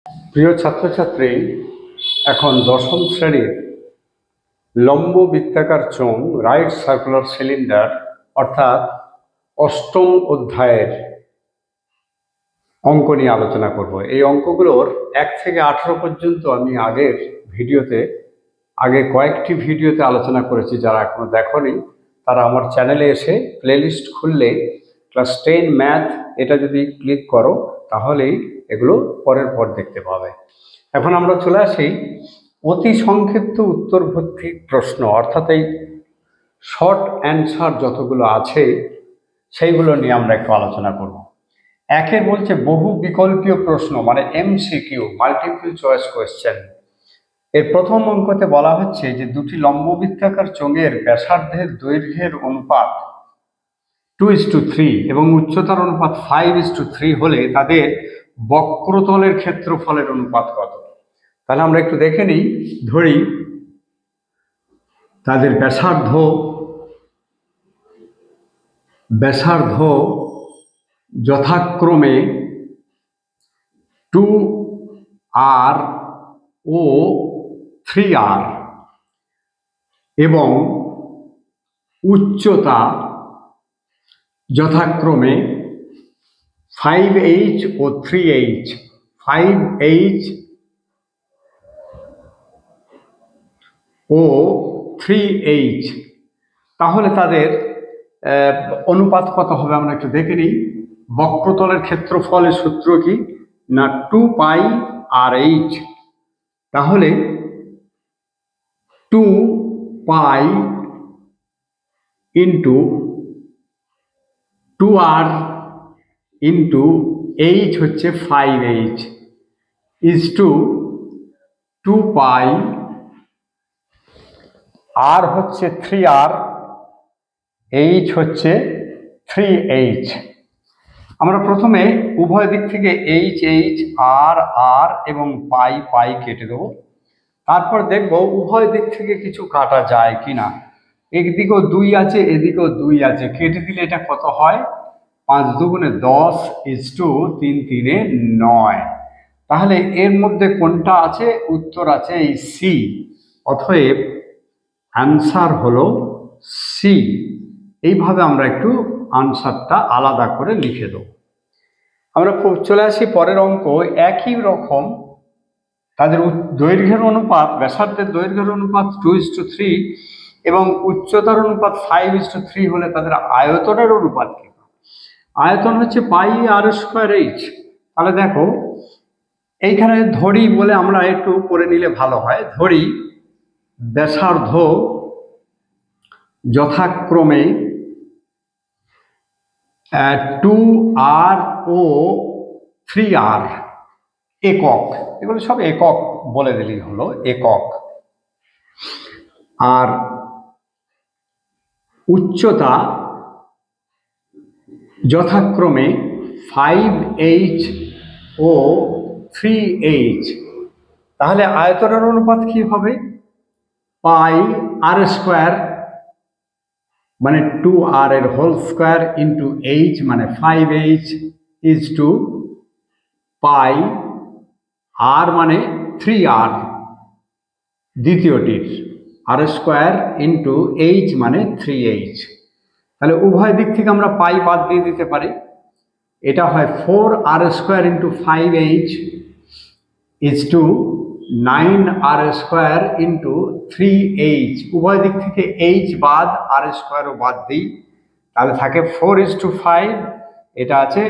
প্রিয় ছাত্রছাত্রী, এখন দশম শ্রেণীর লম্ব বৃত্তাকার চোঙ রাইট সার্কুলার সিলিন্ডার অর্থাৎ অষ্টম অধ্যায়ের অঙ্ক নিয়ে আলোচনা করব। এই অঙ্কগুলোর 1 থেকে 18 পর্যন্ত আমি আগে কয়েকটি ভিডিওতে আলোচনা করেছি। যারা এখনো দেখোনি তারা আমার চ্যানেলে এসে প্লেলিস্ট খুললে ক্লাস 10 ম্যাথ এটা যদি ক্লিক করো তাহলেই এগুলো পরের পর দেখতে পাবে। এখন আমরা চলে আসি অতি সংক্ষিপ্ত উত্তর ভিত্তিক প্রশ্ন, অর্থাৎ এই শর্ট অ্যান্সার যতগুলো আছে সেইগুলো নিয়ে আমরা একটু আলোচনা করব। একে বলছে বহু বিকল্পীয় প্রশ্ন, মানে MCQ, মাল্টিপল চয়েস কোয়েশ্চেন। এর প্রথম অঙ্কতে বলা হচ্ছে যে দুটি লম্ববৃত্তাকার চোঙের ব্যাসার্ধের দৈর্ঘ্যের অনুপাত 2:3 এবং উচ্চতার অনুপাত 5:3 হলে তাদের বক্রতলের ক্ষেত্রফলের অনুপাত কত? তাহলে আমরা একটু দেখে নিই। ধরি তাদের ব্যাসার্ধ যথাক্রমে 2r ও 3r এবং উচ্চতা যথাক্রমে 5h ও 3h, 5h ও 3h, তাহলে তাদের অনুপাত কত হবে আমরা একটু দেখে নিই। বক্রতলের ক্ষেত্রফলের সূত্র কি না 2πrh, তাহলে 2π ইন্টু 2r ইন্টু h হচ্ছে 5h ইজ টু 2π, r হচ্ছে 3r, h হচ্ছে 3h। আমরা প্রথমে উভয় দিক থেকে h r r এবং পাই পাই কেটে দেবো। তারপর দেখব উভয় দিক থেকে কিছু কাটা যায় কিনা। একদিকেও 2 আছে, এদিকেও 2 আছে, কেটে দিলে এটা কত হয়? 5 দুগুণে 10 ইজ টু 3 3 9। তাহলে এর মধ্যে কোনটা আছে? উত্তর আছে এই সি। অতএব আনসার হলো সি। এইভাবে আমরা একটু আনসারটা আলাদা করে লিখে দেব। আমরা চলে আসি পরের অঙ্ক। একই রকম তাদের দৈর্ঘ্যের অনুপাত, ব্যাসার্ধের দৈর্ঘ্যের অনুপাত 2:3 এবং উচ্চতার অনুপাত 5:3 হলে তাদের আয়তনের অনুপাত কি? আয়তন হচ্ছে πr²h। তাহলে দেখো এইখানে ধরি বলে আমরা একটু করে নিলে ভালো হয়। ধরি ব্যাসার্ধ যথাক্রমে 2r ও 3r, একক, এগুলো সব একক বলে দিলেই হলো, একক। আর উচ্চতা যথাক্রমে 5h ও 3h, তাহলে আয়তনের অনুপাত কি হবে? πr², মানে 2r এর হোল স্কোয়ার ইন্টু h মানে 5h is to pi, r মানে 3r দ্বিতীয়টির, r² ইন্টু h মানে 3h। তাহলে উভয় দিক থেকে আমরা পাই বাদ দিয়ে দিতে পারি। এটা হয় 4r² into 5h is two 9r² into 3h। উভয় দিক থেকে h বাদ, r² বাদ দিই, তাহলে থাকে 4:5, এটা আছে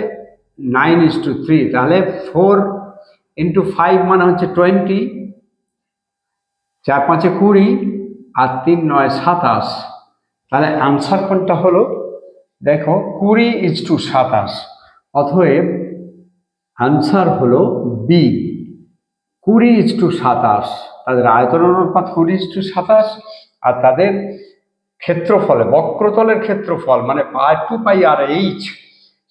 9:3। তাহলে 4 ইন্টু 5 মানে হচ্ছে 20, 4 5 20 আর 3 9 27। তাহলে আনসার কোনটা হলো? দেখো 20:27। অতএব আনসার হলো বি, 20:27। তাদের আয়তনের অনুপাত 20:27 আর তাদের ক্ষেত্রফলে, বক্রতলের ক্ষেত্রফল মানে 2πrh,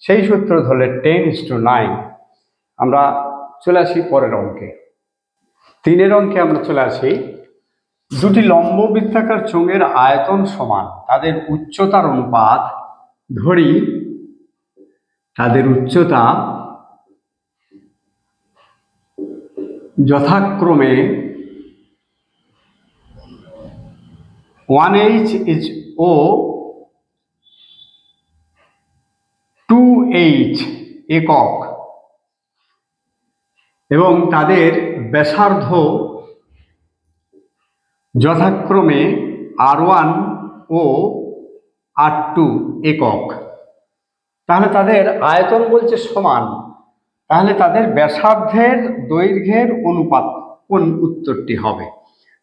সেই সূত্র ধরলে 10:9। আমরা চলে আসি পরের অঙ্কে। 3 অঙ্কে আমরা চলে আসি। দুটি লম্ব বৃত্তাকার চোঙের আয়তন সমান, তাদের উচ্চতার অনুপাত, ধরি তাদের উচ্চতা যথাক্রমে 1H is O 2H একক এবং তাদের ব্যাসার্ধ যথাক্রমে R1 ও R2 একক। তাহলে তাদের আয়তন বলছে সমান, তাহলে তাদের ব্যাসার্ধের দৈর্ঘ্যের অনুপাত কোন উত্তরটি হবে?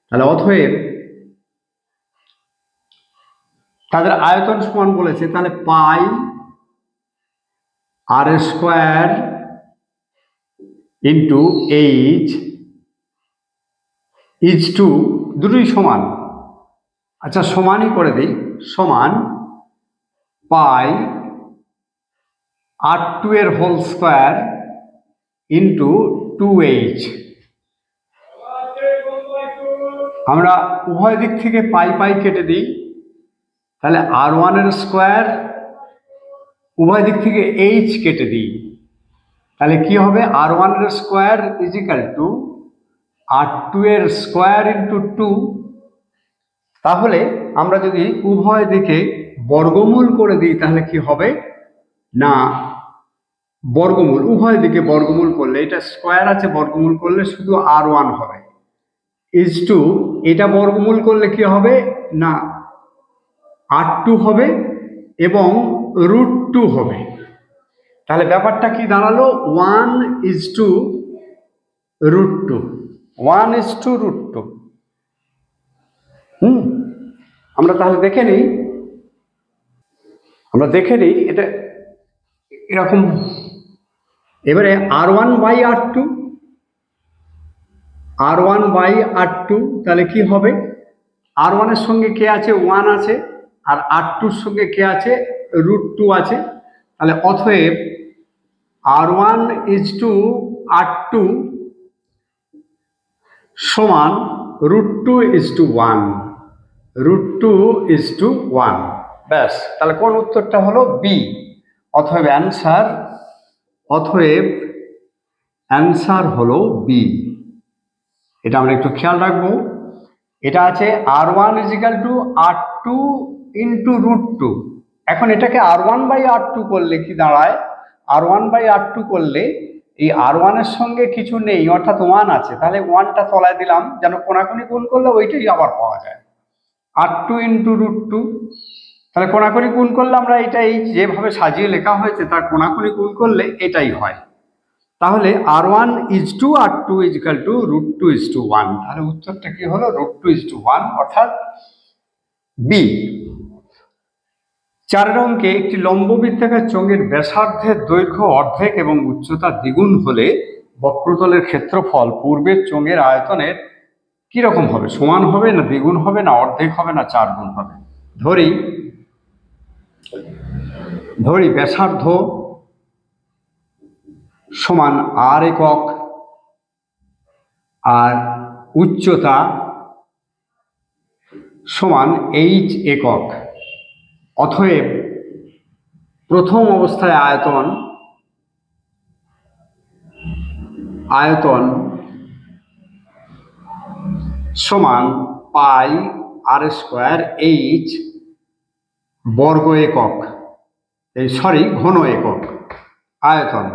তাহলে অতএব তাদের আয়তন সমান বলেছে, তাহলে pi r square into h is to, দুটোই সমান। আচ্ছা সমানই করে দিই, সমান পাই R2 এর হোল স্কোয়ার ইন্টু 2H। আমরা উভয় দিক থেকে পাই পাই কেটে দিই, তাহলে R1 এর স্কোয়ার, উভয় দিক থেকে H কেটে দিই, তাহলে কি হবে? R1 এর square is equal to R2 এর স্কোয়ার ইন্টু 2। তাহলে আমরা যদি উভয় দিকে বর্গমূল করে দিই তাহলে কি হবে না, বর্গমূল উভয় দিকে বর্গমূল করলে, এটা স্কোয়ার আছে বর্গমূল করলে শুধু R1 হবে, ইজ টু এটা বর্গমূল করলে কি হবে না R2 হবে এবং √2 হবে। তাহলে ব্যাপারটা কি দাঁড়ালো? 1:√2, 1:√2। আমরা তাহলে দেখে নিই এটা এরকম। এবারে R1/R2, তাহলে কি হবে? R1 এর সঙ্গে কে আছে? 1 আছে, আর R2 এর সঙ্গে কে আছে? √2 আছে। তাহলে অতএব R1:R2 সমান √2:1, √2:1। ব্যাস, তাহলে কোন উত্তরটা হলো? বি। অতএব অ্যান্সার হলো বি। এটা আমরা একটু খেয়াল রাখবো। এটা আছে R1 = R2 × √2। এখন এটাকে R1/R2 করলে কি দাঁড়ায়? R1/R2 করলে এই R1 এর সঙ্গে কিছু নেই, অর্থাৎ 1 আছে, তাহলে 1টা তলায় দিলাম, যেন কোনাকুনি গুণ করলে ওইটাই আবার পাওয়া যায়, R2 × √2। তাহলে কোনাকুনি গুণ করলে আমরা এটাই যেভাবে সাজিয়ে লেখা হয়েছে তার কোনাকুনি গুণ করলে এটাই হয়। তাহলে R1:R2 = √2:1। তাহলে উত্তরটা কি হলো? √2:1, অর্থাৎ বি। 4 অঙ্কে একটি লম্ববৃত্তাকার চোঙের ব্যাসার্ধের দৈর্ঘ্য অর্ধেক এবং উচ্চতা দ্বিগুণ হলে বক্রতলের ক্ষেত্রফল পূর্বের চোঙের আয়তনের কি রকম হবে? সমান হবে না দ্বিগুণ হবে না অর্ধেক হবে না 4 গুণ হবে? ধরি ব্যাসার্ধ সমান R একক আর উচ্চতা সমান H একক। অতএব প্রথম অবস্থায় আয়তন সমান পাই R²H বর্গ একক, ঘন একক, আয়তন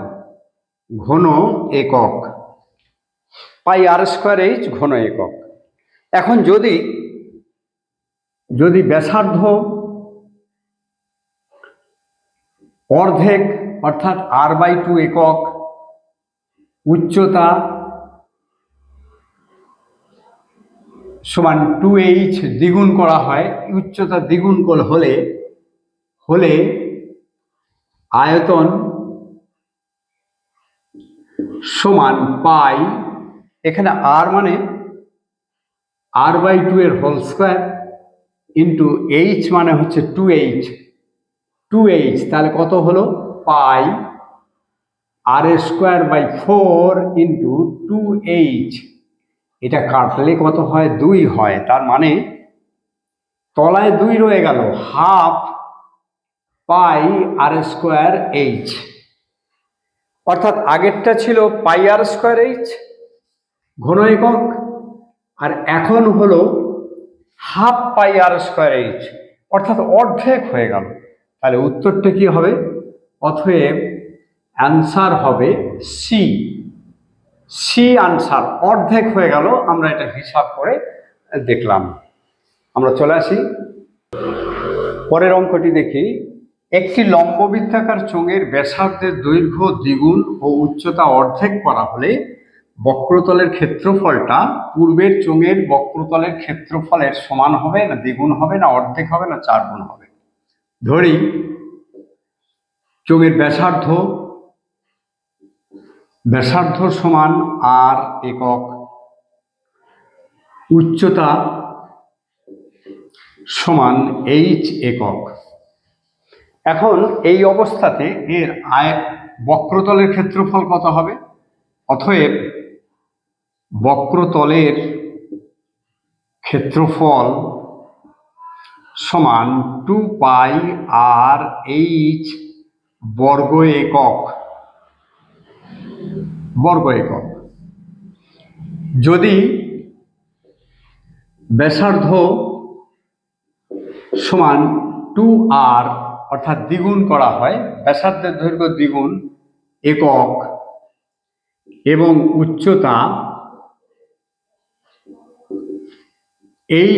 ঘন একক, পাই R²H ঘন একক। এখন যদি ব্যাসার্ধ অর্ধেক অর্থাৎ R/2 একক, উচ্চতা সমান 2H দ্বিগুণ করা হয়, উচ্চতা দ্বিগুণ হলে আয়তন সমান পাই, এখানে R মানে R/2 এর হোল স্কোয়ার ইন্টু H মানে হচ্ছে 2H, তাহলে কত হলো? পাই R²/4 ইন্টু 2H। এটা কাটলে কত হয়? 2 হয়। তার মানে তলায় 2 রয়ে গেল, হাফ পাই R²H। অর্থাৎ আগেরটা ছিল পাই R²H ঘন একক, আর এখন হলো হাফ পাই আর স্কোয়ার এইচ, অর্থাৎ অর্ধেক হয়ে গেল। তাহলে উত্তরটা কি হবে? অতএব অ্যান্সার হবে সি। সি আনসার, অর্ধেক হয়ে গেল। আমরা এটা হিসাব করে দেখলাম। আমরা চলে আসি পরের অঙ্কটি দেখি। একটি লম্ববৃত্তাকার চোঙের ব্যাসার্ধের দৈর্ঘ্য দ্বিগুণ ও উচ্চতা অর্ধেক করা হলে বক্রতলের ক্ষেত্রফলটা পূর্বের চোঙের বক্রতলের ক্ষেত্রফলের সমান হবে, না দ্বিগুণ হবে, না অর্ধেক হবে, না 4 গুণ হবে। ধরি চোঙের ব্যাসার্ধ সমান আর একক, উচ্চতা সমান এইচ একক। এখন এই অবস্থাতে এর বক্রতলের ক্ষেত্রফল কত হবে? অতএব বক্রতলের ক্ষেত্রফল সমান 2 পাই আর এইচ বর্গ একক। যদি ব্যাসার্ধ সমান 2r অর্থাৎ দ্বিগুণ করা হয়, ব্যাসার্ধের দৈর্ঘ্য দ্বিগুণ একক, এবং উচ্চতা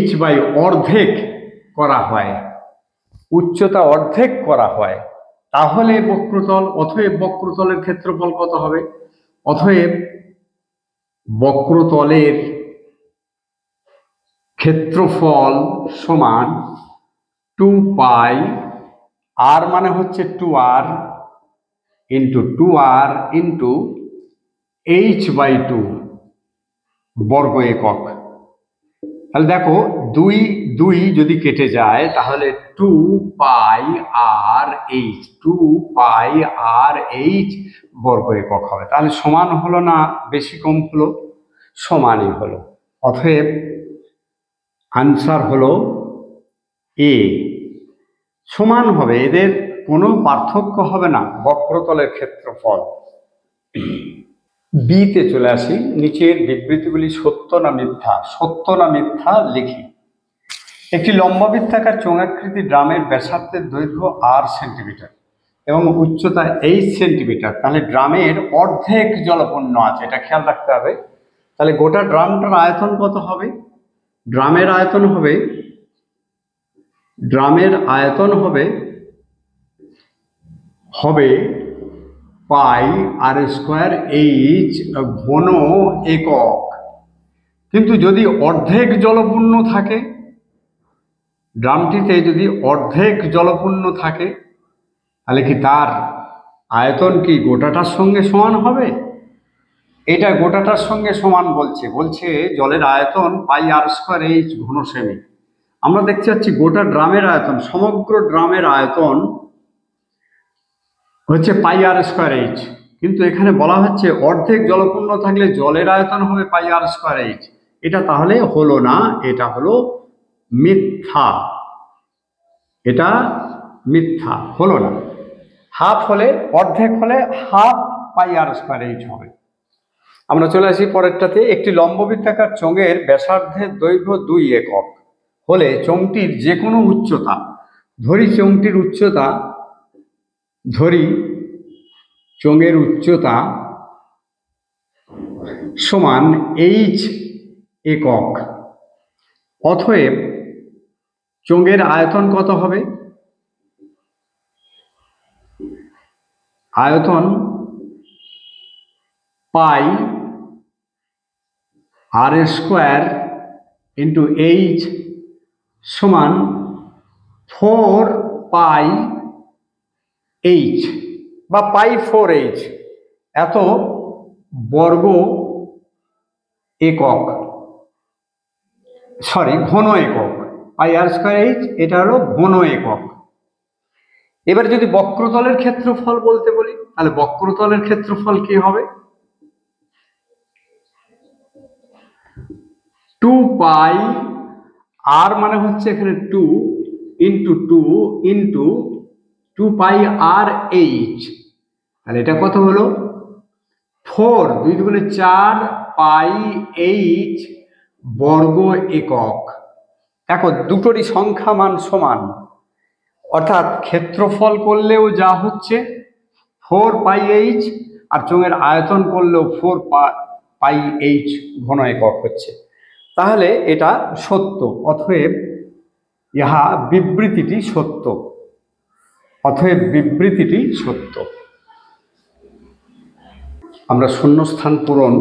h বাই অর্ধেক করা হয়, উচ্চতা অর্ধেক করা হয়, তাহলে অতএব বক্রতলের ক্ষেত্রফল কত হবে? অতএব বক্রতলের ক্ষেত্রফল সমান 2 পাই, আর মানে হচ্ছে 2r into 2r into h by 2 বর্গ একক। তাহলে দেখো 2 যদি কেটে যায় তাহলে 2 পাই আর এইচ, 2 পাই আর এইচ বর্গ একক হবে। তাহলে সমান হলো না বেশি কম হলো? সমানই হলো। অতএব আনসার হলো এ। সমান হবে, এদের কোনো পার্থক্য হবে না বক্রতলের ক্ষেত্রফল। বিতে চলে আসি। নিচের বিবৃতিগুলি সত্য না মিথ্যা? সত্য না মিথ্যা লিখি। একটি লম্ববৃত্তাকার চোঙাকৃতি ড্রামের ব্যাসার্ধের দৈর্ঘ্য আর সেন্টিমিটার এবং উচ্চতা 8 সেন্টিমিটার। তাহলে ড্রামের অর্ধেক জলপূর্ণ আছে, এটা খেয়াল রাখতে হবে। তাহলে গোটা ড্রামটার আয়তন কত হবে? ড্রামের আয়তন হবে পাই আর স্কোয়ার এইচ ঘন একক। কিন্তু যদি অর্ধেক জলপূর্ণ থাকে, ড্রামটিতে যদি অর্ধেক জলপূর্ণ থাকে, তাহলে কি তার আয়তন কি গোটাটার সঙ্গে সমান হবে? এটা গোটাটার সঙ্গে সমান বলছে জলের আয়তন পাই আর স্কোয়ার এইচ ঘন সেমি। আমরা দেখতে পাচ্ছি গোটা ড্রামের আয়তন, সমগ্র ড্রামের আয়তন হচ্ছে পাই আর স্কোয়ার এইচ, কিন্তু এখানে বলা হচ্ছে অর্ধেক জলপূর্ণ থাকলে জলের আয়তন হবে পাই আর স্কোয়ার এইচ। এটা তাহলে হলো না, এটা হলো মিথ্যা। এটা মিথ্যা, হলো না। হাফ হলে, অর্ধেক হলে হাফ পাই আর স্কোয়ার এইচ হবে। আমরা চলে আসি পরেরটাতে। একটি লম্ববৃত্তাকার চোঙের ব্যাসার্ধের দৈর্ঘ্য 2 একক হলে চোঙটির যে কোনো উচ্চতা, ধরি চোঙের উচ্চতা সমান এইচ একক। অতএব চোঙের আয়তন কত হবে? আয়তন পাই আর স্কোয়ার ইন্টু এইচ সমান 4 পাই এইচ বা পাই 4h এত বর্গ একক, ঘন একক। পাই আর স্কোয়ার এইচ এটা হলো ঘন একক। এবার যদি বক্রতলের ক্ষেত্রফল বলতে বলি, তাহলে বক্রতলের ক্ষেত্রফল কি হবে? 2 পাই, আর মানে হচ্ছে এখানে 2 ইন্টু 2 পাই আর এইচ। তাহলে এটা কত হলো? 4, 2 দুগুণে 4 পাই এইচ বর্গ একক। দেখো দুটোরই সংখ্যা মান সমান, অর্থাৎ ক্ষেত্রফল করলেও যা হচ্ছে 4 পাই এইচ, আর চোঙের আয়তন করলেও 4 পাই এইচ ঘন একক হচ্ছে। তাহলে এটা সত্য, অতএব ইহা বিবৃতিটি সত্য, অতএব বিবৃতিটি সত্য। আমরা শূন্যস্থান পূরণ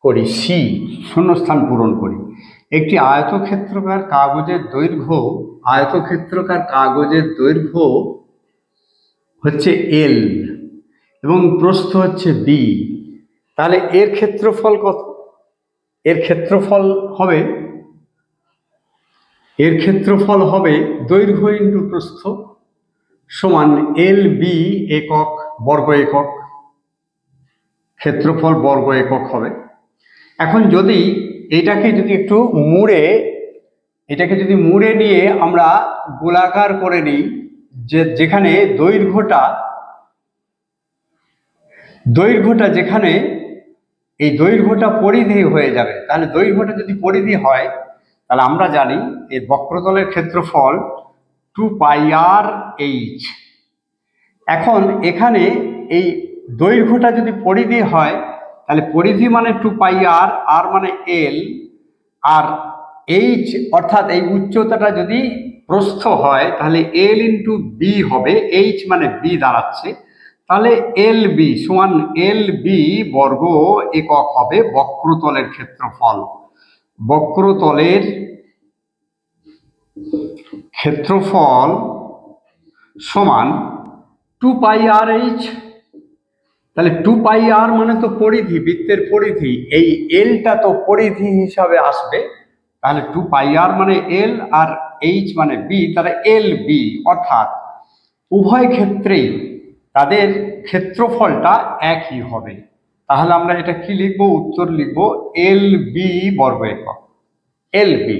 করি, সি শূন্যস্থান পূরণ করি। একটি আয়তক্ষেত্রাকার কাগজের দৈর্ঘ্য হচ্ছে এল এবং প্রস্থ হচ্ছে বি। তাহলে এর ক্ষেত্রফল কত? এর ক্ষেত্রফল হবে দৈর্ঘ্য ইন্টু প্রস্থ সমান এল বি একক বর্গ একক, ক্ষেত্রফল বর্গ একক হবে। এখন যদি এটাকে একটু মুড়ে নিয়ে আমরা গোলাকার করে নিই, যেখানে দৈর্ঘ্যটা যেখানে এই দৈর্ঘ্যটা পরিধি হয়ে যাবে, তাহলে দৈর্ঘ্যটা যদি পরিধি হয় তাহলে আমরা জানি এই বক্রতলের ক্ষেত্রফল 2 পাই আর এইচ। এখন এখানে এই দৈর্ঘ্যটা যদি পরিধি হয় তাহলে পরিধি মানে 2 পাই আর, আর মানে এল, আর এইচ অর্থাৎ এই উচ্চতাটা যদি প্রস্থ হয় তাহলে এল ইন্টু বি হবে, এইচ মানে বি দাঁড়াচ্ছে। তাহলে এল বি সমান এল বি বর্গ একক হবে বক্রতলের ক্ষেত্রফল। বক্রতলের ক্ষেত্রফল সমান 2 পাই আর এইচ। তাহলে 2 পাই আর মানে তো পরিধি, বৃত্তের পরিধি, এই এলটা তো পরিধি হিসাবে আসবে। তাহলে 2 পাই আর মানে এল আর এইচ মানে বি, তাহলে এল বি, অর্থাৎ উভয় ক্ষেত্রেই তাদের ক্ষেত্রফলটা একই হবে। তাহলে আমরা এটা কি লিখবো? উত্তর লিখবো এল বি বর্গ একক, এল বি।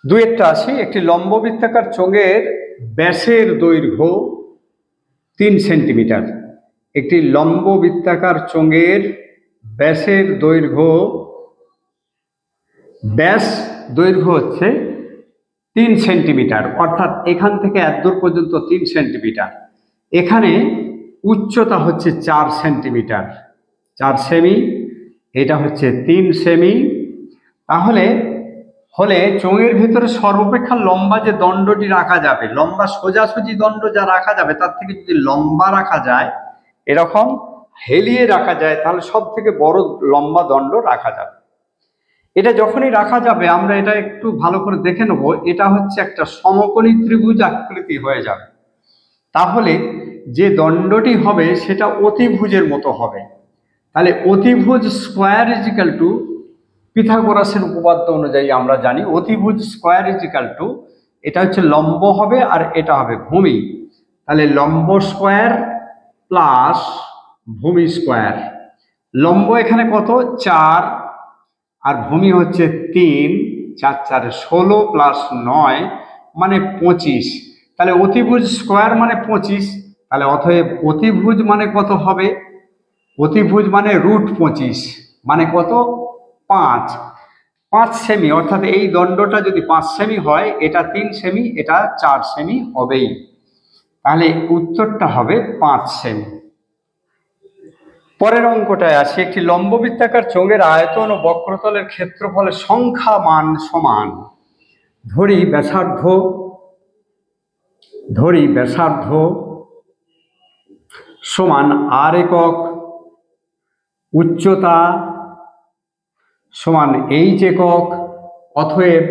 দুয়েরটা আসি। একটি লম্ববৃত্তাকার চোঙের ব্যাসের দৈর্ঘ্য 3 সেন্টিমিটার। একটি লম্ববৃত্তাকার চোঙের ব্যাসের দৈর্ঘ্য হচ্ছে 3 সেন্টিমিটার, অর্থাৎ এখান থেকে এতদূর পর্যন্ত 3 সেন্টিমিটার। এখানে উচ্চতা হচ্ছে 4 সেন্টিমিটার, 4 সেমি, এটা হচ্ছে 3 সেমি। তাহলে চোঙের ভিতরে সর্বাপেক্ষা লম্বা যে দণ্ডটি রাখা যাবে, লম্বা সোজাসুজি দণ্ড যা রাখা যাবে তার থেকে যদি লম্বা রাখা যায়, এরকম হেলিয়ে রাখা যায়, তাহলে সব থেকে বড় লম্বা দণ্ড রাখা যাবে। এটা যখনই রাখা যাবে আমরা এটা একটু ভালো করে দেখে নেব, এটা হচ্ছে একটা সমকোণী ত্রিভুজ আকৃতি হয়ে যাবে। তাহলে যে দণ্ডটি হবে সেটা অতিভুজের মতো হবে। তাহলে অতিভুজ স্কোয়ার ইজিক্যাল টু, পিথাগোরাসের উপপাদ্য অনুযায়ী আমরা জানি অতিভুজ স্কোয়ার ইজিক্যাল টু, এটা হচ্ছে লম্ব হবে আর এটা হবে ভূমি। তাহলে লম্ব স্কোয়ার প্লাস ভূমি স্কোয়ার। লম্ব এখানে কত? 4, আর ভূমি হচ্ছে 3, 4 4 16 প্লাস 9 মানে 25। তাহলে অতিভুজ স্কোয়ার মানে 25। তাহলে অতএব অতিভুজ মানে কত হবে? অতিভুজ মানে √25 মানে কত? 5 সেমি, অর্থাৎ এই দণ্ডটা যদি 5 সেমি হয়, এটা 3 সেমি, এটা 4 সেমি হবেই। তাহলে উত্তরটা হবে 5 সেমি। পরের অঙ্কটায় আসি। একটি লম্ববৃত্তাকার চোঙের আয়তন ও বক্রতলের ক্ষেত্রফলের সংখ্যা মান সমান। ধরি ব্যাসার্ধ সমান আর একক, উচ্চতা সমান এইচ একক। অতএব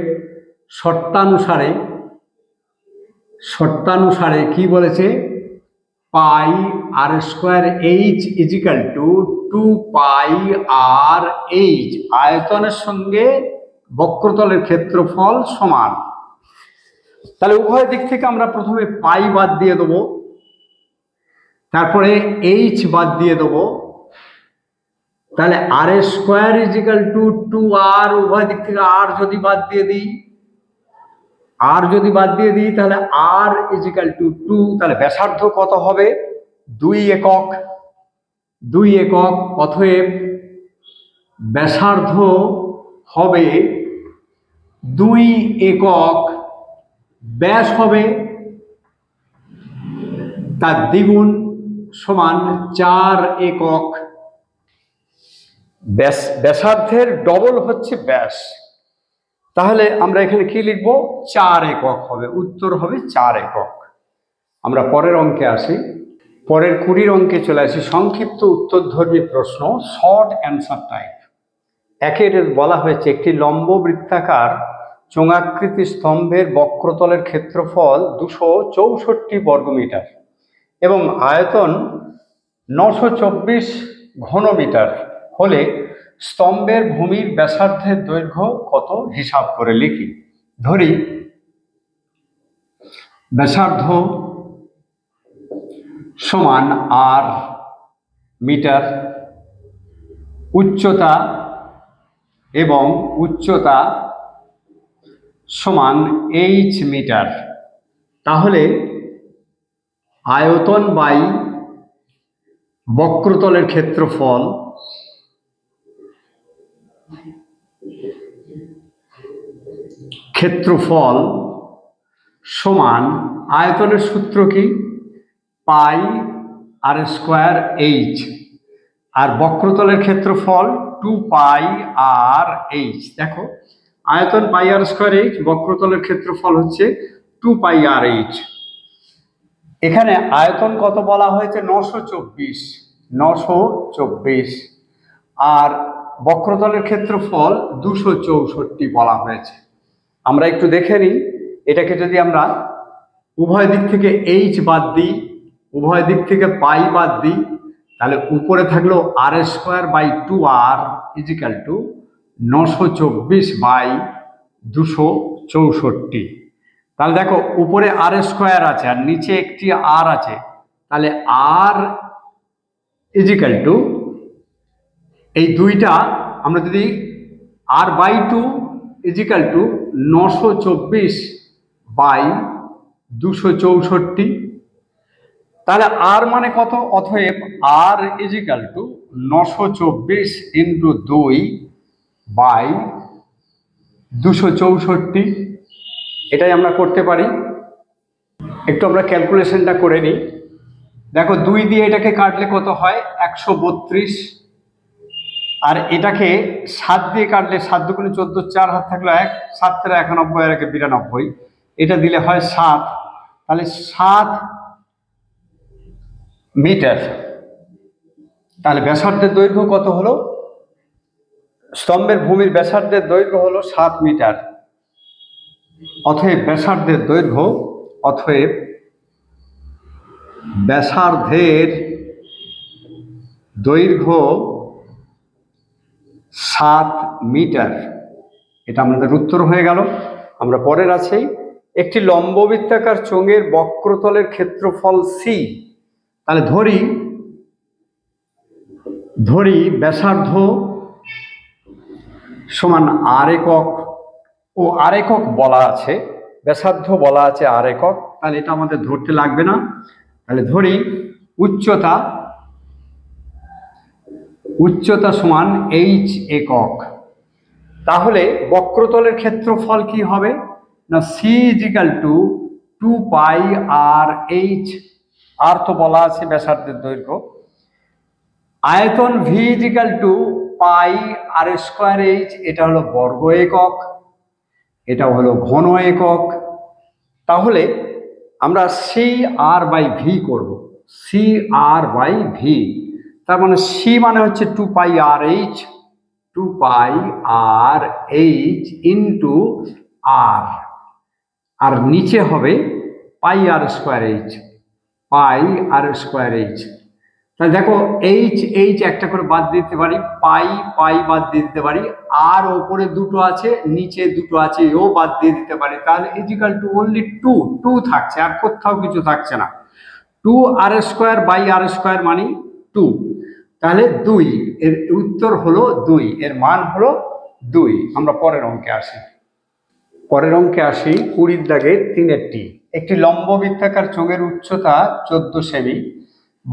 শর্তানুসারে কি বলেছে? পাই r square H is equal two 2 পাই আর এইচ, আয়তনের সঙ্গে বক্রতলের ক্ষেত্রফল সমান। তাহলে উভয় দিক থেকে আমরা প্রথমে পাই বাদ দিয়ে দেবো, তারপরে এইচ বাদ দিয়ে দেবো। তাহলে আর স্কোয়ার ইজিক্যাল টু 2 আর, উভয় দিক থেকে আর যদি বাদ দিয়ে দিই তাহলে আর ইজিক্যাল টু 2। তাহলে ব্যাসার্ধ কত হবে? 2 একক। অতএব ব্যাসার্ধ হবে 2 একক, ব্যাস হবে তার দ্বিগুণ সমান 4 একক। ব্যাসার্ধের ডবল হচ্ছে ব্যাস, তাহলে আমরা এখানে কি লিখব? 4 একক হবে, উত্তর হবে 4 একক। আমরা পরের অঙ্কে আসি। পরের 20 অঙ্কে চলে আসি। সংক্ষিপ্ত উত্তরধর্মী প্রশ্ন, শর্ট অ্যান্সার টাইপ। একের বলা হয়েছে একটি লম্ব বৃত্তাকার চোঙাকৃতি স্তম্ভের বক্রতলের ক্ষেত্রফল 264 বর্গমিটার এবং আয়তন 924 ঘনমিটার হলে স্তম্ভের ভূমির ব্যাসার্ধের দৈর্ঘ্য কত হিসাব করে লিখি। ধরি ব্যাসার্ধ সমান আর মিটার, উচ্চতা এবং উচ্চতা সমান এইচ মিটার, তাহলে আয়তন বাই বক্রতলের ক্ষেত্রফল সমান আয়তনের সূত্র কি? পাই আর স্কোয়ার এইচ, আর বক্রতলের ক্ষেত্রফল 2 পাই আর এইচ। দেখো আয়তন পাই আর স্কোয়ার এইচ, বক্রতলের ক্ষেত্রফল হচ্ছে 2 পাই আর এইচ। এখানে আয়তন কত বলা হয়েছে? 924, আর বক্রতলের ক্ষেত্রফল 264 বলা হয়েছে। আমরা একটু দেখে নিই, এটাকে যদি আমরা উভয় দিক থেকে এইচ বাদ দিই, উভয় দিক থেকে পাই বাদ দিই, তাহলে উপরে থাকলো আর square by 2r is equal to 924/264। তাহলে দেখো উপরে আর স্কোয়ার আছে আর নিচে একটি আর আছে, তাহলে আর ইজিক্যাল টু এই দুইটা আমরা যদি r/2 ইজিক্যাল টু 924/264, তাহলে আর মানে কত? অতএব আর ইজিক্যাল টু 924 × 2/264। এটাই আমরা করতে পারি। একটু আমরা ক্যালকুলেশনটা করে নিই। দেখো 2 দিয়ে এটাকে কাটলে কত হয়? 132, আর এটাকে 7 দিয়ে কাটলে 7 দুগুণে 14, 4 হাত থাকলো 1, 7 × 91 আর 92, এটা দিলে হয় 7, তাহলে 7 মিটার। তাহলে ব্যাসার্ধের দৈর্ঘ্য কত হলো? স্তম্ভের ভূমির ব্যাসার্ধের দৈর্ঘ্য হলো 7 মিটার। অতএব ব্যাসার্ধের দৈর্ঘ্য 7 মিটার। এটা আমাদের উত্তর হয়ে গেল। আমরা পরের আছি, একটি লম্ববৃত্তাকার চোঙের বক্রতলের ক্ষেত্রফল সি। তাহলে ধরি ব্যাসার্ধ সমান আর একক, ও আর একক বলা আছে, ব্যাসার্ধ বলা আছে আর একক, তাহলে এটা আমাদের ধরতে লাগবে না। তাহলে ধরি উচ্চতা সমান এইচ একক, তাহলে বক্রতলের ক্ষেত্রফল কি হবে না? সি ইজিক্যাল টু 2 পাই আর এইচ, আর তো বলা আছে ব্যাসার্ধের দৈর্ঘ্য। আয়তন V is equal two pi r square H, এটা হলো বর্গ একক, এটা হলো ঘন একক। তাহলে আমরা সি আর বাই ভি করবো, সি আর বাই ভি। তার মানে সি মানে হচ্ছে 2 পাই আর এইচ, 2 পাই আর এইচ ইন্টু আর, আর নিচে হবে পাই আর স্কোয়ার এইচ, পাই আর স্কোয়ার এইচ। তাহলে দেখো এইচ একটা করে বাদ দিতে পারি, পাই বাদ দিয়ে দিতে পারি, আর ওপরে দুটো আছে নিচে দুটো আছে ও বাদ দিয়ে দিতে পারি। তাহলে ইজিক্যাল টু অনলি 2 থাকছে, আর কোথাও কিছু থাকছে না। 2 আর স্কোয়ার বাই আর স্কোয়ার মানে 2, তাহলে 2, এর উত্তর হলো 2, এর মান হলো 2। আমরা পরের অঙ্কে আসি। 20 দাগের 3-টি, একটি লম্ব বৃত্তাকার চোঙের উচ্চতা 14 সেমি,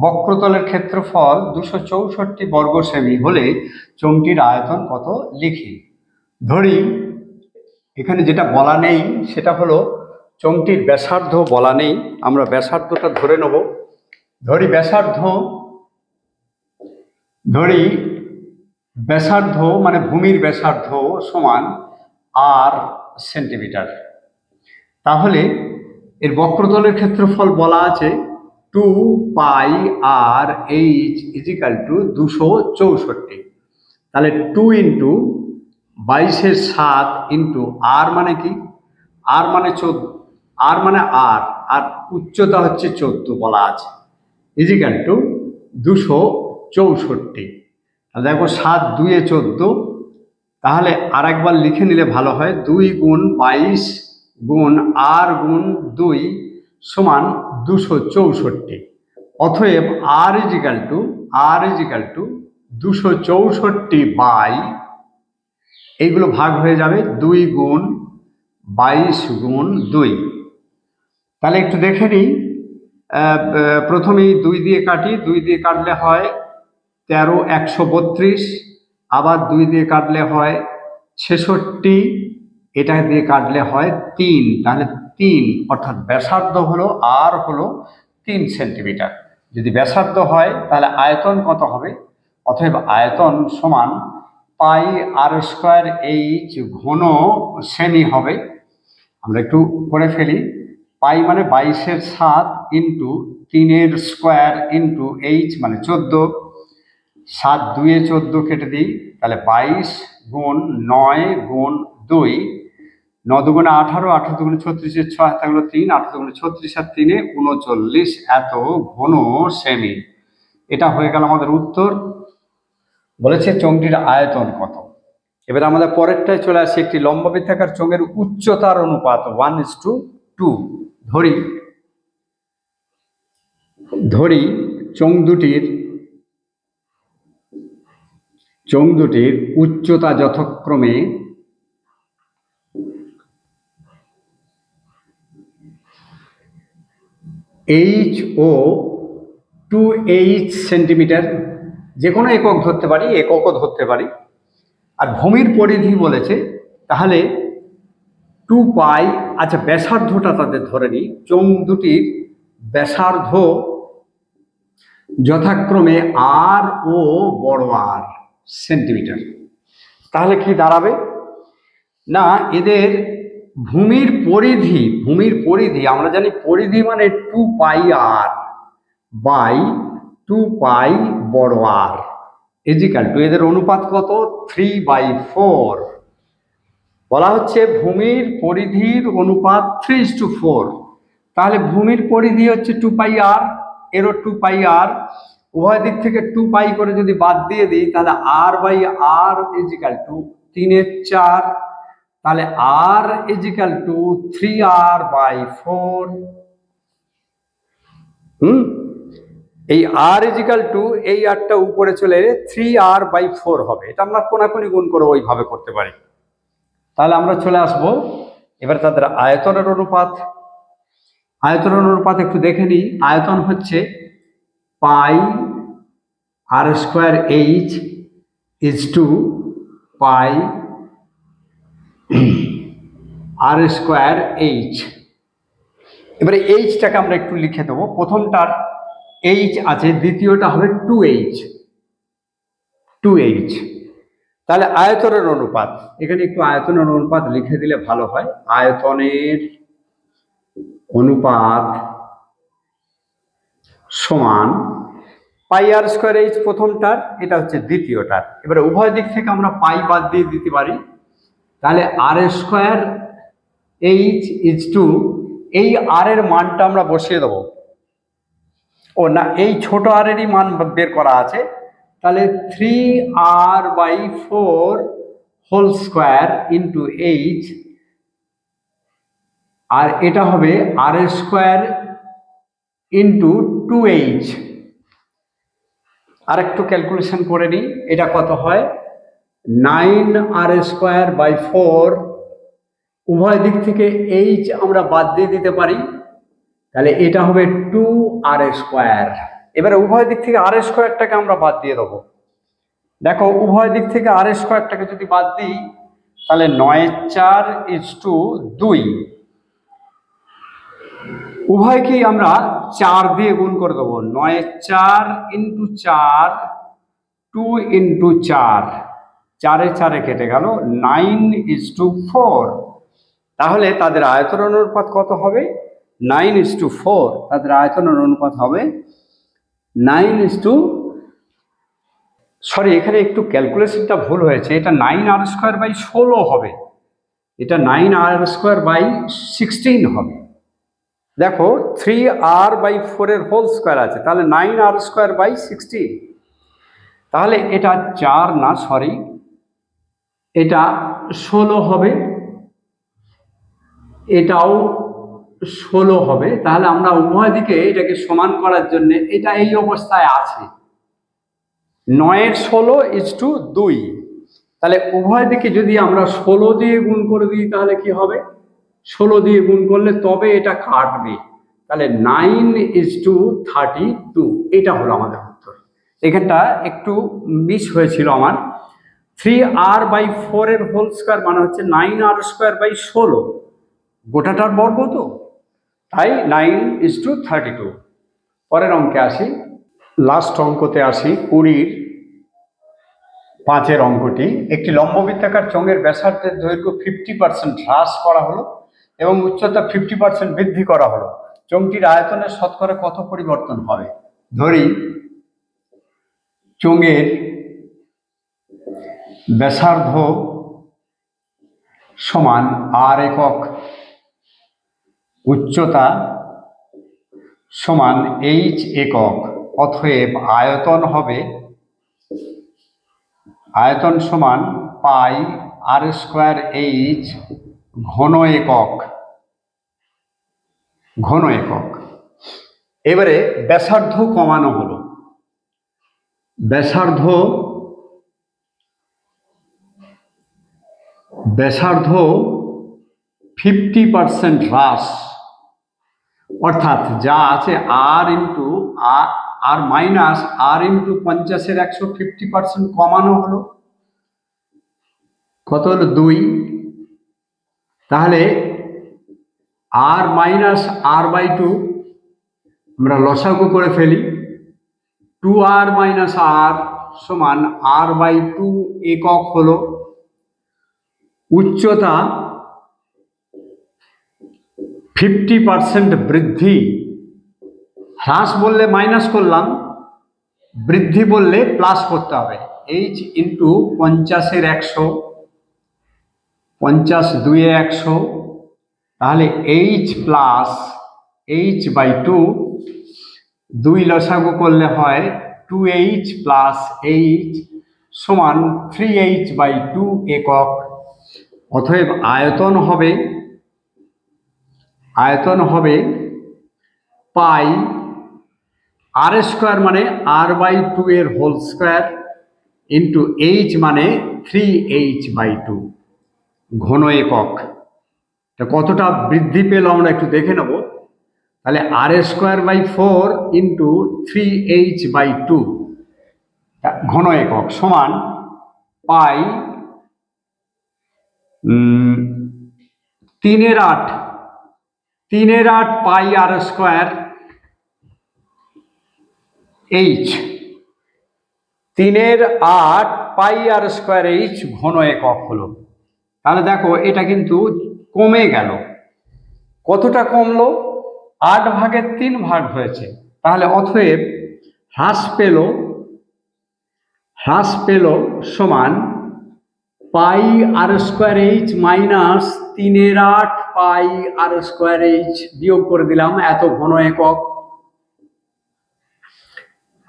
বক্রতলের ক্ষেত্রফল 264 বর্গ সেমি হলে চোঙটির আয়তন কত লিখি। ধরি এখানে যেটা বলা নেই সেটা হলো চোঙটির ব্যাসার্ধ বলা নেই, আমরা ব্যাসার্ধটা ধরে নেব। ধরি ব্যাসার্ধ মানে ভূমির ব্যাসার্ধ সমান আর সেন্টিমিটার। তাহলে এর বক্রতলের ক্ষেত্রফল বলা আছে 2 পাই আর এইচ ইজিক্যাল টু 264। তাহলে 2 ইন্টু 22/7 ইন্টু আর মানে কি, আর মানে 14, আর মানে আর উচ্চতা হচ্ছে 14 বলা আছে, ইজিক্যাল টু 264। দেখো 7 2 14, তাহলে আর একবার লিখে নিলে ভালো হয়, 2 গুণ 22 গুণ আর গুণ 2 সমান 264। অতএব আর ইজিক্যাল টু 264 বাই, এইগুলো ভাগ হয়ে যাবে 2 গুণ 22 গুণ 2। তাহলে একটু দেখে নিই, প্রথমেই 2 দিয়ে কাটি, 2 দিয়ে কাটলে হয় 13 132, আবার 2 দিয়ে কাটলে হয় 66, এটা দিয়ে কাটলে হয় 3, তাহলে 3 অর্থাৎ ব্যাসার্ধ হলো আর হলো 3 সেন্টিমিটার। যদি ব্যাসার্ধ হয় তাহলে আয়তন কত হবে, অতএব আয়তন সমান পাই আর স্কোয়ার এইচ ঘন সেমি হবে। আমরা একটু করে ফেলি, পাই মানে 22/7 ইন্টু 3 স্কোয়ার ইন্টু এইচ মানে 14, 7 2 14 কেটে দিই, তাহলে 22 গুণ 9 গুণ 2, 9 দুগুণে 18, 18 দুগুণে 36, 6 থাকলো 3, 8 দুগুণে 36 আর 3 39, এত ঘন সেমি। এটা হয়ে গেল আমাদের উত্তর। বলেছে চোঙটির আয়তন কত। এবার আমাদের পরেরটায় চলে আসে, একটি লম্ববৃত্তাকার চোঙের উচ্চতার অনুপাত 1:2। ধরি চোঙ দুটির উচ্চতা যথাক্রমে এইচ ও 2h সেন্টিমিটার, যে কোনো একক ধরতে পারি, এককও ধরতে পারি। আর ভূমির পরিধি বলেছে, তাহলে 2 পাই, আচ্ছা ব্যাসার্ধটা তাদের ধরে নিই, চোঙ দুটির ব্যাসার্ধ যথাক্রমে আর ও বড় আর সেন্টিমিটার। তাহলে কি দাঁড়াবে না, এদের ভূমির পরিধি আমরা জানি, পরিধি মানে 2 পাই আর বাই 2 পাই বড় আর ইজিক্যাল টু, এদের অনুপাত কত 3/4। বলা হচ্ছে ভূমির পরিধির অনুপাত 3:4। তাহলে ভূমির পরিধি হচ্ছে 2 পাই আর, এরও 2 পাই আর, উভয় দিক থেকে 2 পাই করে যদি বাদ দিয়ে দিই তাহলে আর বাই আর ইজিক্যাল টু 3/4, তাহলে আর ইজিক্যাল টু 3r/4। এই আর ইজিক্যাল টু এই আরটা উপরে চলে 3r/4 হবে। এটা আমরা কোনাকুনি গুণ করে ওইভাবে করতে পারি। তাহলে আমরা চলে আসব এবার তাদের আয়তনের অনুপাত একটু দেখে নিই। আয়তন হচ্ছে pi r square h is to pi r square h. এবারে এইচটাকে আমরা একটু লিখে দেবো, প্রথমটার এইচ আছে, দ্বিতীয়টা হবে 2h। তাহলে আয়তনের অনুপাত, এখানে একটু আয়তনের অনুপাত লিখে দিলে ভালো হয়। আয়তনের অনুপাত সমান পাই আর স্কোয়ার এইচ প্রথমটার, এটা হচ্ছে দ্বিতীয়টার। এবারে উভয় দিক থেকে আমরা পাই বাদ দিয়ে দিতে পারি, তাহলে আর স্কোয়ার এইচ ইজ টু, এই আর এর মানটা আমরা বসিয়ে দেবো, ও না এই ছোট আর এরই মান বের করা আছে, তাহলে 3r/4 whole square into h, আর এটা হবে আর স্কোয়ার ইন্টু 2h। আর একটু ক্যালকুলেশন করে নিই, এটা কত হয় 9r²/4, উভয় দিক থেকে h আমরা বাদ দিয়ে দিতে পারি, তাহলে এটা হবে 2r²। এবারে উভয় দিক থেকে আর স্কোয়ারটাকে আমরা বাদ দিয়ে দেবো। দেখো উভয় দিক থেকে আর স্কোয়ারটাকে যদি বাদ দিই তাহলে 9/4:2, উভয়কেই আমরা 4 দিয়ে গুণ করে দেবো। 9/4 × 4, 2 × 4, 4 4 কেটে গেল, 9/4। তাহলে তাদের আয়তনের অনুপাত কত হবে? 9/4। তাদের আয়তনের অনুপাত হবে 9 সরি, এখানে একটু ক্যালকুলেশনটা ভুল হয়েছে। এটা 9r²/16 হবে, এটা 9r²/16 হবে। দেখো 3r/4 এর হোল স্কোয়ার আছে, তাহলে 9r²/16। তাহলে এটা 4 না, সরি, এটা 16 হবে, এটাও 16 হবে। তাহলে আমরা উভয় দিকে এটাকে সমান করার জন্য এটা এই অবস্থায় আছে, 9/16:2। তাহলে উভয় দিকে যদি আমরা 16 দিয়ে গুণ করে দিই তাহলে কি হবে? 16 দিয়ে গুণ করলে তবে এটা কাটবে, তাহলে 9/32। এটা হলো আমাদের উত্তর। এখানটা একটু মিস হয়েছিল আমার। 3r/4 এর হোল স্কোয়ার মানে হচ্ছে 9r²/16, গোটাটার বর্গ তো, তাই 9/32। পরের অঙ্কে আসি, লাস্ট অঙ্কতে আসি। 20-এর 5 অঙ্কটি। একটি লম্ববৃত্তাকার চোঙের ব্যাসার্ধের দৈর্ঘ্য 50% হ্রাস করা হলো এবং উচ্চতা 50% বৃদ্ধি করা হলো। চোঙটির আয়তনের শতকরা কত পরিবর্তন হবে? ধরি চোঙের ব্যাসার্ধ সমান r একক, উচ্চতা সমান h একক, অতএব আয়তন হবে, আয়তন সমান πr²h ঘন একক, ঘন একক। এবারে ব্যাসার্ধ কমানো হলো, ব্যাসার্ধ 50% হ্রাস, অর্থাৎ যা আছে r মাইনাস r × 50-এর 100 50% কমানো হলো, কত হলো? 2। তাহলে r মাইনাস r/2 আমরা লসাগু করে ফেলি। 2r মাইনাস r সমান r/2 একক হলো। উচ্চতা 50% বৃদ্ধি, হ্রাস বললে মাইনাস করলাম, বৃদ্ধি বললে প্লাস করতে হবে। h × 50-এর 100, 50 2 100, তাহলে h প্লাস h/2, 2 লসাগু করলে হয় 2h প্লাস h সমান 3h/2 একক। অতএব আয়তন হবে, আয়তন হবে πr² মানে r/2 এর হোল স্কোয়ার ইন্টু h মানে 3h/2 ঘন একক। কতটা বৃদ্ধি পেল আমরা একটু দেখে নেব। তাহলে r²/4 ইন্টু 3h/2 ঘন একক সমান π3/8 πr² h, 3/8 πr² ঘন একক হলো। তাহলে দেখো এটা কিন্তু কমে গেল। কতটা কমলো? 8/3 ভাগ হয়েছে। তাহলে অতএব হ্রাস পেল সমান πr² মাইনাস 3/8 πr² বিয়োগ করে দিলাম, এত ঘন একক।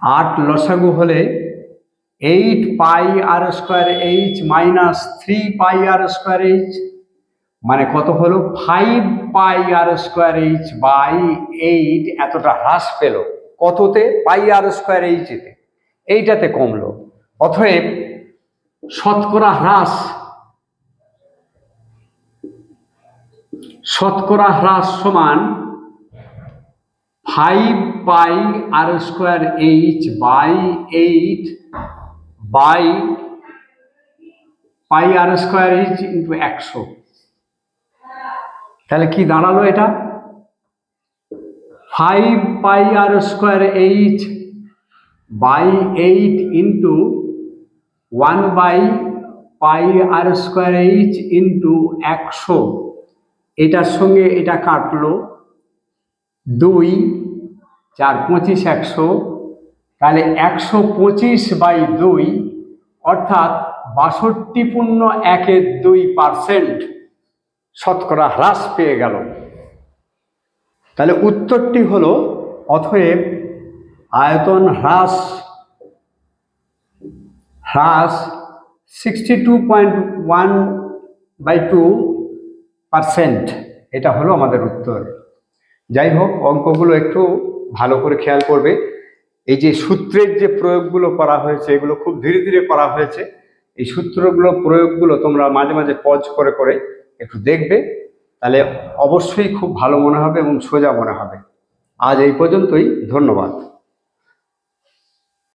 8 লসাগু হলে 8 πr² মাইনাস 3 πr², মানে কত হলো? 5 πr²/8 এতটা হ্রাস পেল। কততে? πr²তে, এইটাতে কমলো। অতএব শতকরা হ্রাস, শতকরা হ্রাস সমান 5 pi r square h by 8 by pi r square h into 100। তাহলে কি দাঁড়ালো এটা? 5 pi r square h by 8 into 1 by pi r square h into 100। এটার সঙ্গে এটা কাটলো, 2 4 25 100, তাহলে 125/2 অর্থাৎ 62.12% শতকরা হ্রাস পেয়ে গেল। তাহলে উত্তরটি হলো, অতএব আয়তন হ্রাস 62.1/2%, এটা হলো আমাদের উত্তর। যাই হোক, অঙ্কগুলো একটু ভালো করে খেয়াল করবে। এই যে সূত্রের যে প্রয়োগগুলো করা হয়েছে এগুলো খুব ধীরে ধীরে করা হয়েছে। এই সূত্রগুলো প্রয়োগগুলো তোমরা মাঝে মাঝে পজ করে করে একটু দেখবে, তাহলে অবশ্যই খুব ভালো মনে হবে এবং সোজা মনে হবে। আজ এই পর্যন্তই, ধন্যবাদ।